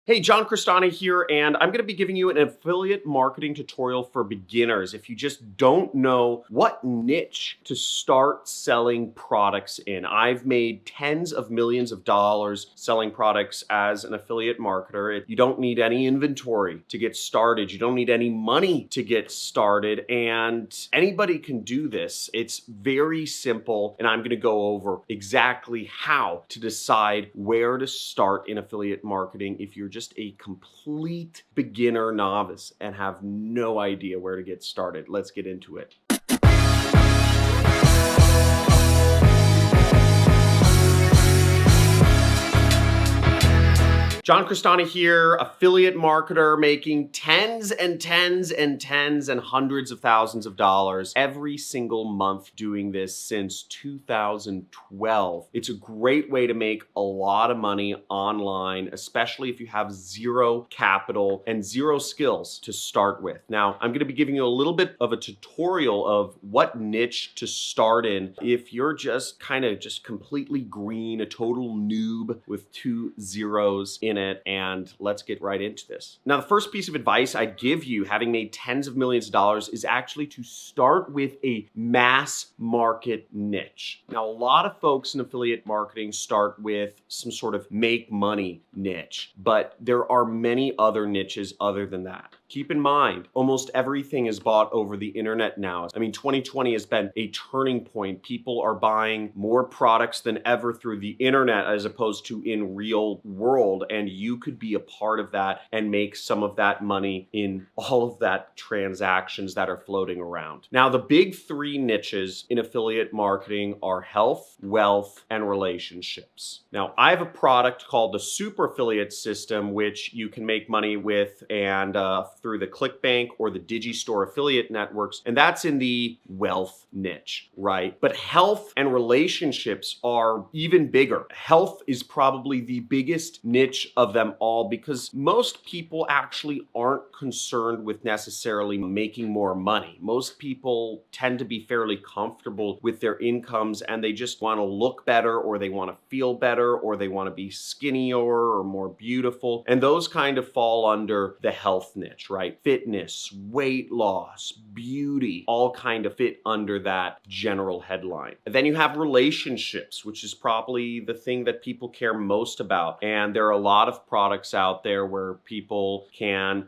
Hey, John Crestani here, and I'm going to be giving you an affiliate marketing tutorial for beginners. If you just don't know what niche to start selling products in, I've made tens of millions of dollars selling products as an affiliate marketer. You don't need any inventory to get started. You don't need any money to get started, and anybody can do this. It's very simple, and I'm going to go over exactly how to decide where to start in affiliate marketing if you're just a complete beginner novice and have no idea where to get started. Let's get into it. John Crestani here, affiliate marketer, making tens and hundreds of thousands of dollars every single month doing this since 2012. It's a great way to make a lot of money online, especially if you have zero capital and zero skills to start with. Now, I'm going to be giving you a little bit of a tutorial of what niche to start in if you're just completely green, a total noob with two zeros in it, and let's get right into this. Now, the first piece of advice I'd give you, having made tens of millions of dollars, is actually to start with a mass market niche. Now, a lot of folks in affiliate marketing start with some sort of make money niche, but there are many other niches other than that. Keep in mind, almost everything is bought over the internet now. 2020 has been a turning point. People are buying more products than ever through the internet as opposed to in real world. And you could be a part of that and make some of that money in all of that transactions that are floating around. Now, the big three niches in affiliate marketing are health, wealth, and relationships. Now, I have a product called the Super Affiliate System, which you can make money with and through the ClickBank or the Digistore affiliate networks, and that's in the wealth niche, right? But health and relationships are even bigger. Health is probably the biggest niche of them all because most people actually aren't concerned with necessarily making more money. Most people tend to be fairly comfortable with their incomes and they just want to look better, or they want to feel better, or they want to be skinnier or more beautiful. And those kind of fall under the health niche, right? Fitness, weight loss, beauty, all kind of fit under that general headline. And then you have relationships, which is probably the thing that people care most about. And there are a lot of products out there where people can,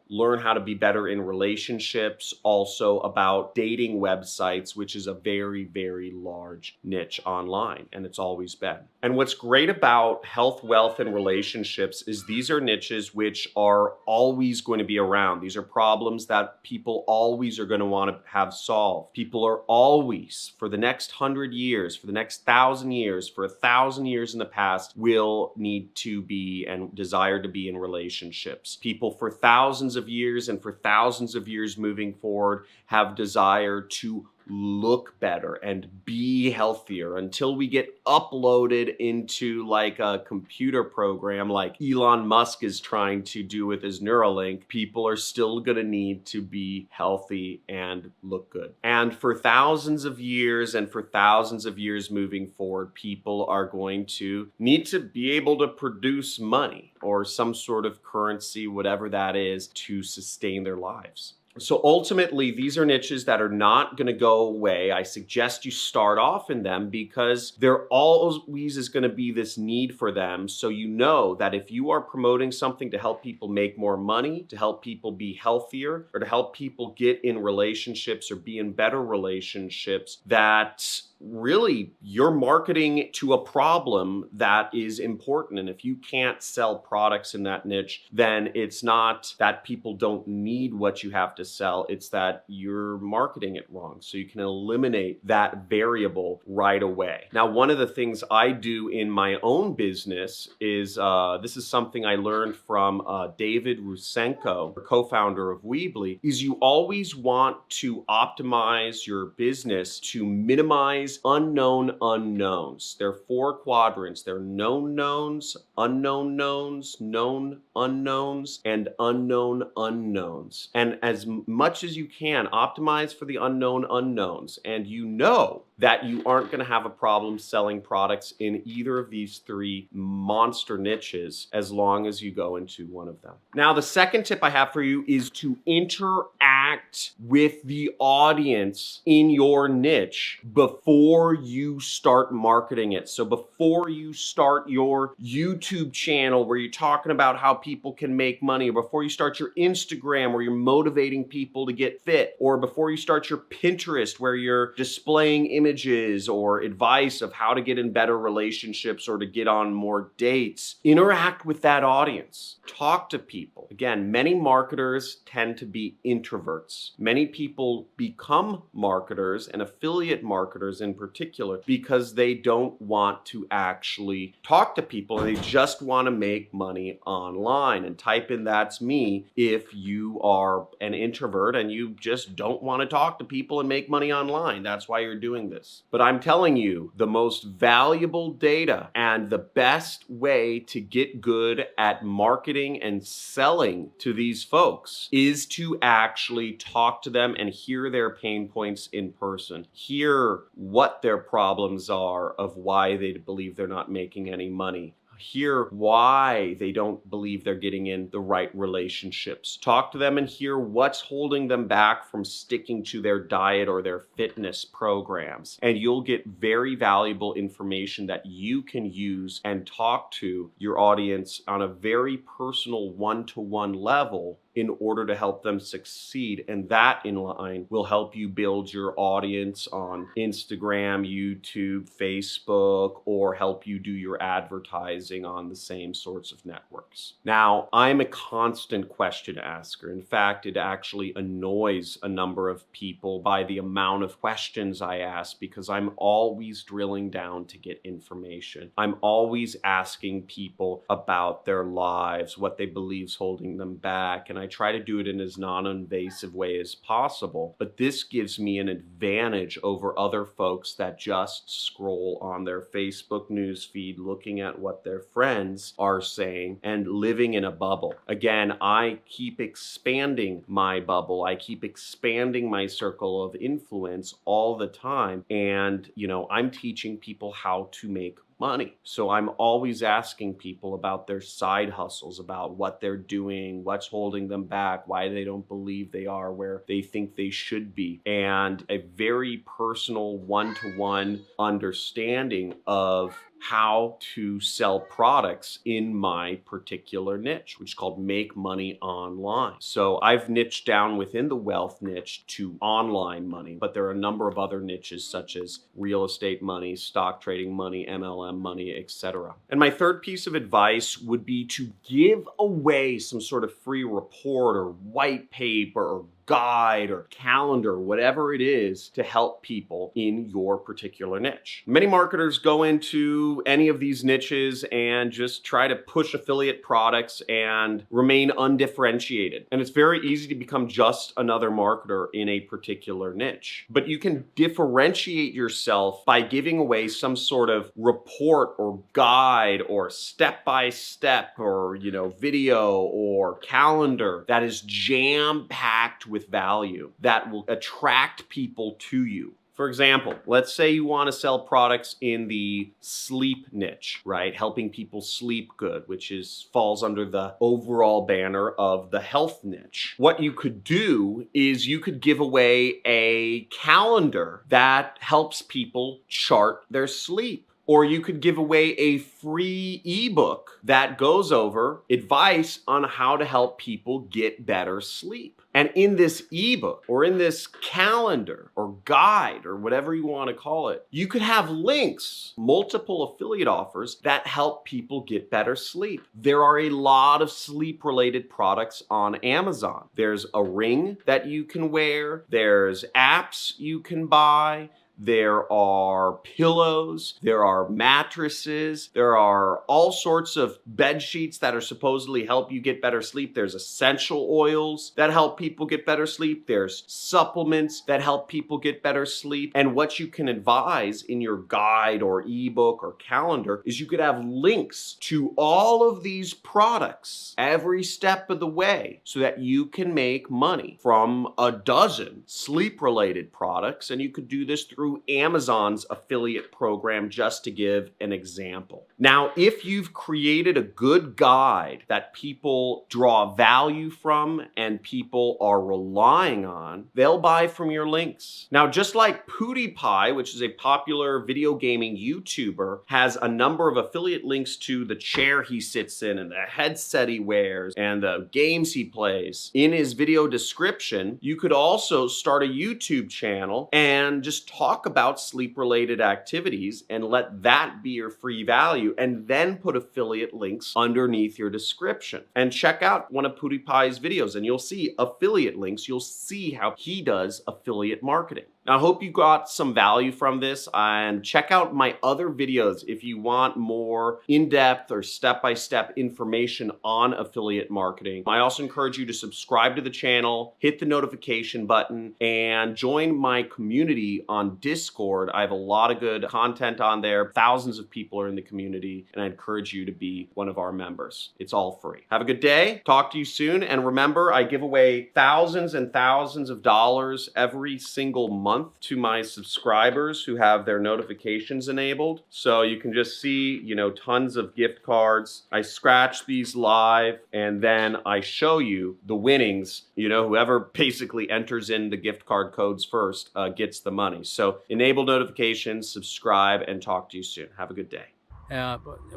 learn how to be better in relationships, also about dating websites, which is a very, very large niche online, and it's always been. And what's great about health, wealth, and relationships is these are niches which are always going to be around. These are problems that people always are going to want to have solved. People are always, for the next 100 years, for the next 1,000 years, for 1,000 years in the past, will need to be and desire to be in relationships. People for thousands of years and for thousands of years moving forward have desire to look better and be healthier until we get uploaded into like a computer program like Elon Musk is trying to do with his Neuralink. People are still going to need to be healthy and look good. And for thousands of years and for thousands of years moving forward, people are going to need to be able to produce money or some sort of currency, whatever that is, to sustain their lives. So ultimately, these are niches that are not going to go away. I suggest you start off in them because there always is going to be this need for them. So you know that if you are promoting something to help people make more money, to help people be healthier, or to help people get in relationships or be in better relationships, that really you're marketing to a problem that is important. And if you can't sell products in that niche, then it's not that people don't need what you have to sell. It's that you're marketing it wrong. So you can eliminate that variable right away. Now, one of the things I do in my own business is, this is something I learned from David Rusenko, co-founder of Weebly, is you always want to optimize your business to minimize is unknown unknowns. There are 4 quadrants. There are known knowns, unknown knowns, known unknowns, and unknown unknowns. And as much as you can, optimize for the unknown unknowns. And you know that you aren't going to have a problem selling products in either of these 3 monster niches as long as you go into one of them. Now, the second tip I have for you is to interact with the audience in your niche before you start marketing it. So before you start your YouTube channel where you're talking about how people can make money, or before you start your Instagram where you're motivating people to get fit, or before you start your Pinterest where you're displaying images or advice of how to get in better relationships or to get on more dates, interact with that audience. Talk to people. Again, many marketers tend to be introverts. Many people become marketers, and affiliate marketers in particular, because they don't want to actually talk to people and they just want to make money online. And type in "that's me" if you are an introvert and you just don't want to talk to people and make money online. That's why you're doing this. But I'm telling you, the most valuable data and the best way to get good at marketing and selling to these folks is to actually talk to them and hear their pain points in person. Hear what their problems are of why they believe they're not making any money. Hear why they don't believe they're getting in the right relationships. Talk to them and hear what's holding them back from sticking to their diet or their fitness programs. And you'll get very valuable information that you can use and talk to your audience on a very personal one-to-one level in order to help them succeed. And that in line will help you build your audience on Instagram, YouTube, Facebook, or help you do your advertising on the same sorts of networks. Now, I'm a constant question asker. In fact, it actually annoys a number of people by the amount of questions I ask, because I'm always drilling down to get information. I'm always asking people about their lives, what they believe is holding them back, and I try to do it in as non-invasive way as possible. But this gives me an advantage over other folks that just scroll on their Facebook news feed looking at what their friends are saying and living in a bubble. Again, I keep expanding my bubble. I keep expanding my circle of influence all the time. And, I'm teaching people how to make money. So I'm always asking people about their side hustles, about what they're doing, what's holding them back, why they don't believe they are where they think they should be, and a very personal one-to-one understanding of how to sell products in my particular niche, which is called make money online. So I've niched down within the wealth niche to online money, but there are a number of other niches such as real estate money, stock trading money, MLM money, etc. And my third piece of advice would be to give away some sort of free report or white paper or guide or calendar, whatever it is, to help people in your particular niche. Many marketers go into any of these niches and just try to push affiliate products and remain undifferentiated. And it's very easy to become just another marketer in a particular niche. But you can differentiate yourself by giving away some sort of report or guide or step-by-step or, video or calendar that is jam-packed with value that will attract people to you. For example, let's say you want to sell products in the sleep niche, right? Helping people sleep good, which falls under the overall banner of the health niche. What you could do is you could give away a calendar that helps people chart their sleep. Or you could give away a free ebook that goes over advice on how to help people get better sleep. And in this ebook or in this calendar or guide or whatever you want to call it, you could have links, multiple affiliate offers that help people get better sleep. There are a lot of sleep-related products on Amazon. There's a ring that you can wear. There's apps you can buy. there are pillows, there are mattresses, there are all sorts of bed sheets that are supposedly help you get better sleep. There's essential oils that help people get better sleep. There's supplements that help people get better sleep. And what you can advise in your guide or ebook or calendar is you could have links to all of these products every step of the way so that you can make money from a dozen sleep related products. And you could do this through Amazon's affiliate program, just to give an example. Now, if you've created a good guide that people draw value from and people are relying on, they'll buy from your links. Now, just like PewDiePie, which is a popular video gaming YouTuber, has a number of affiliate links to the chair he sits in and the headset he wears and the games he plays in his video description, you could also start a YouTube channel and just talk about sleep related activities and let that be your free value, and then put affiliate links underneath your description. And check out one of PewDiePie's videos and you'll see affiliate links. You'll see how he does affiliate marketing. Now, I hope you got some value from this, and check out my other videos if you want more in-depth or step-by-step information on affiliate marketing. I also encourage you to subscribe to the channel, hit the notification button, and join my community on Discord. I have a lot of good content on there. Thousands of people are in the community, and I encourage you to be one of our members. It's all free. Have a good day. Talk to you soon. And remember, I give away thousands and thousands of dollars every single month to my subscribers who have their notifications enabled. So you can just see, tons of gift cards. I scratch these live and then I show you the winnings. Whoever basically enters in the gift card codes first gets the money. So enable notifications, subscribe, and talk to you soon. Have a good day.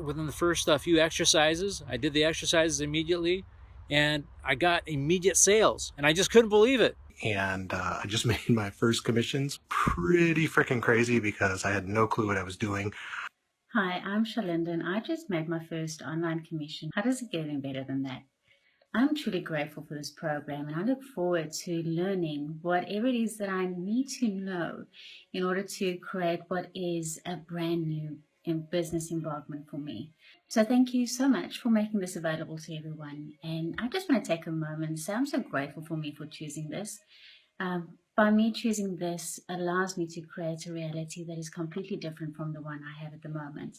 Within the first few exercises, I did the exercises immediately and I got immediate sales and I just couldn't believe it. And I just made my first commissions. Pretty freaking crazy because I had no clue what I was doing. Hi, I'm Shalinda and I just made my first online commission. How does it get any better than that? I'm truly grateful for this program and I look forward to learning whatever it is that I need to know in order to create what is a brand new business embarkment for me. So thank you so much for making this available to everyone. And I just want to take a moment and say I'm so grateful for me for choosing this. By me choosing this allows me to create a reality that is completely different from the one I have at the moment.